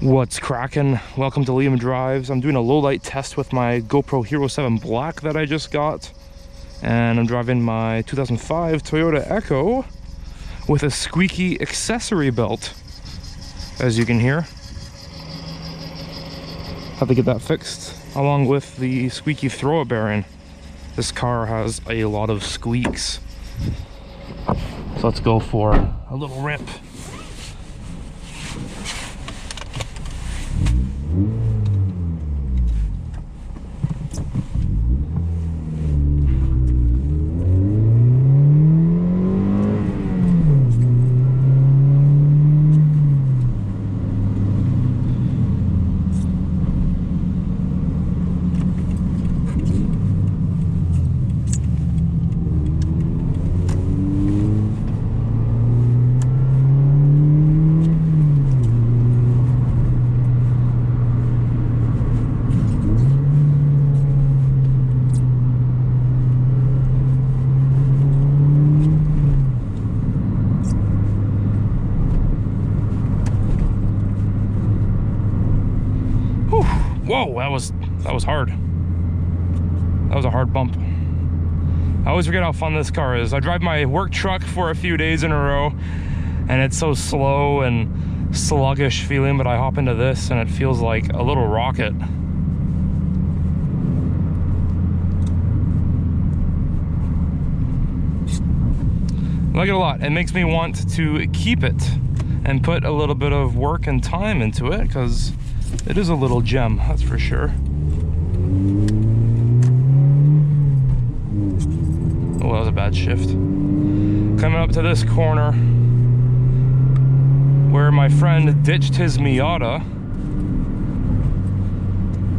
What's cracking? Welcome to Liam Drives. I'm doing a low light test with my GoPro Hero 7 Black that I just got, and I'm driving my 2005 Toyota Echo with a squeaky accessory belt, as you can hear. Have to get that fixed, along with the squeaky throw bearing. This car has a lot of squeaks, so let's go for a little rip. Whoa, that was hard. That was a hard bump. I always forget how fun this car is. I drive my work truck for a few days in a row, and it's so slow and sluggish feeling, but I hop into this and it feels like a little rocket. I like it a lot. It makes me want to keep it and put a little bit of work and time into it, because it is a little gem, that's for sure. Oh, that was a bad shift. Coming up to this corner where my friend ditched his Miata.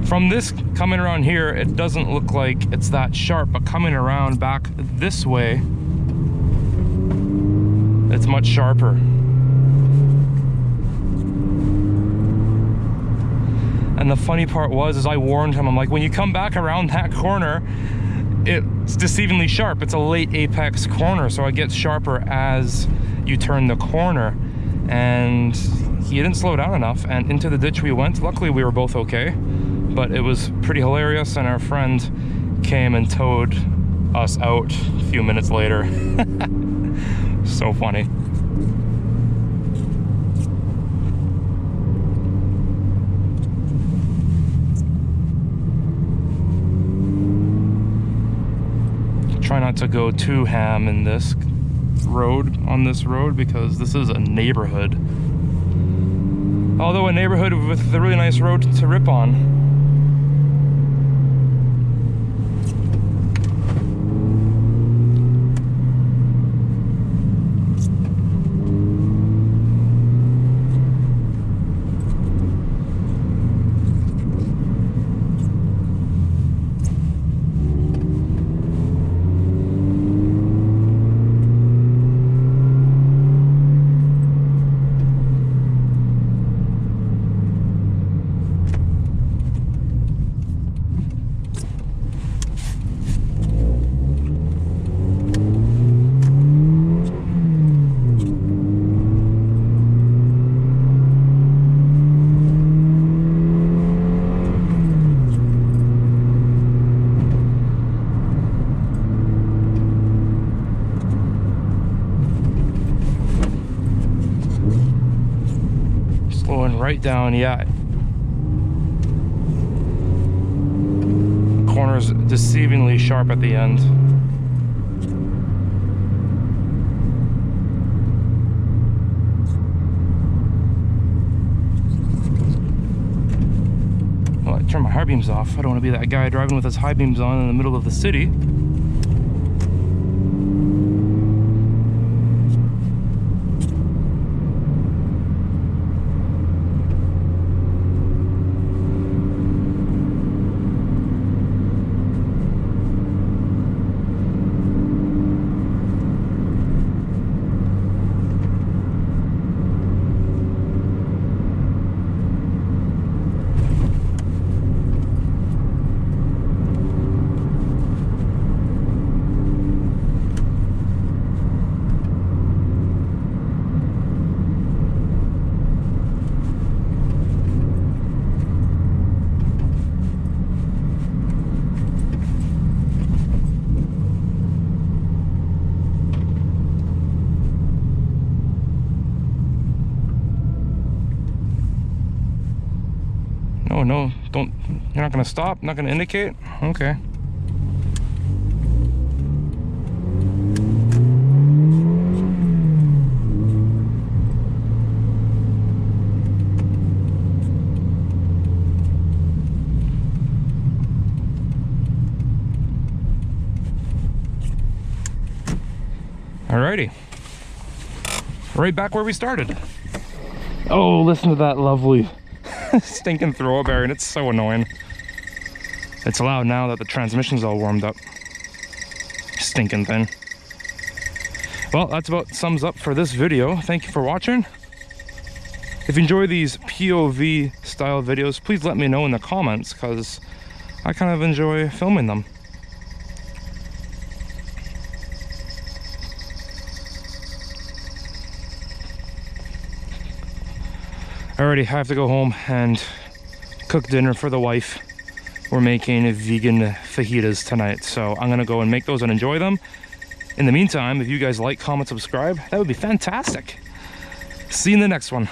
From this, coming around here, it doesn't look like it's that sharp, but coming around back this way, it's much sharper. And the funny part was, I warned him, I'm like, when you come back around that corner, it's deceivingly sharp. It's a late apex corner, so it gets sharper as you turn the corner. And he didn't slow down enough, and into the ditch we went. Luckily, we were both okay, but it was pretty hilarious, and our friend came and towed us out a few minutes later. So funny. Try not to go too ham in this road, because this is a neighborhood. Although a neighborhood with a really nice road to rip on. Right down, yeah. Corner's deceivingly sharp at the end. Well, I turned my high beams off. I don't want to be that guy driving with his high beams on in the middle of the city. Oh no, don't, you're not gonna stop, not gonna indicate? Okay. Alrighty. Right back where we started. Oh, listen to that lovely stinking thoroughbare, and it's so annoying. It's loud now that the transmission's all warmed up. Stinking thing. Well, that's about sums up for this video. Thank you for watching. If you enjoy these POV style videos, please let me know in the comments, because I kind of enjoy filming them. Alrighty, I have to go home and cook dinner for the wife. We're making vegan fajitas tonight, so I'm gonna go and make those and enjoy them. In the meantime, if you guys like, comment, subscribe, that would be fantastic. See you in the next one.